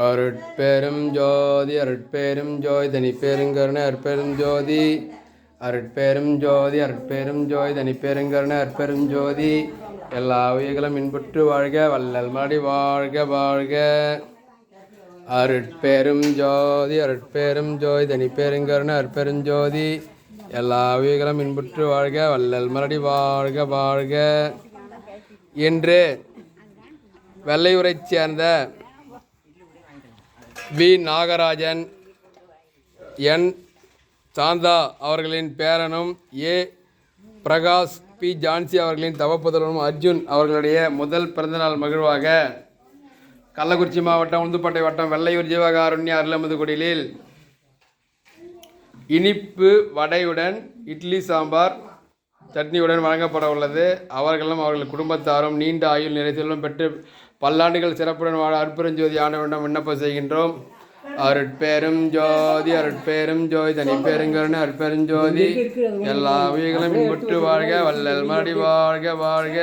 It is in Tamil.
அருட்பெரும் ஜோதி அருட்பெரும் ஜோதி தனிப்பெருங்கருணை அருட்பெரும் ஜோதி அருட்பெரும் ஜோதி அருட்பெரும் ஜோதி தனிப்பெருங்கருணை அருட்பெரும் ஜோதி எல்லா உயிர்களும் இன்புற்று வாழ்க வள்ளல் மடி வாழ்க வாழ்க. அருட்பெரும் ஜோதி அருட்பெரும் ஜோதி தனிப்பெருங்கருணை அருட்பெரும் ஜோதி எல்லா உயிர்களும் இன்புற்று வாழ்க வள்ளல் மடி வாழ்க வாழ்க. இன்று வெள்ளையூரைச் சேர்ந்த வி நாகராஜன், என் சாந்தா அவர்களின் பேரனும், ஏ பிரகாஷ், பி ஜான்சி அவர்களின் தவப்புதல்வனும் அர்ஜுன் அவர்களுடைய முதல் பிறந்தநாள் மகிழ்வாக கள்ளக்குறிச்சி மாவட்டம் உளுந்துப்பட்டை வட்டம் வெள்ளையூர் ஜீவகாருண்ய அருளமுதுகுடிலில் இனிப்பு வடையுடன் இட்லி சாம்பார் சட்னியுடன் வழங்கப்பட உள்ளது. அவர்களும் அவர்கள் குடும்பத்தாரும் நீண்ட ஆயுள் நிறை செல்வம் பெற்று பல்லாண்டுகள் சிறப்புடன் வாழ அருட்பெருஞ்சோதி ஆண்டவனிடம் விண்ணப்பம் செய்கின்றோம். அருட்பெரும் ஜோதி அருட்பெரும் ஜோதி தனிப்பெருங்கருணை அருட்பெருஞ்சோதி எல்லா உயிர்களும் இன்புற்று வாழ்க வள்ளல் மடி வாழ்க வாழ்க.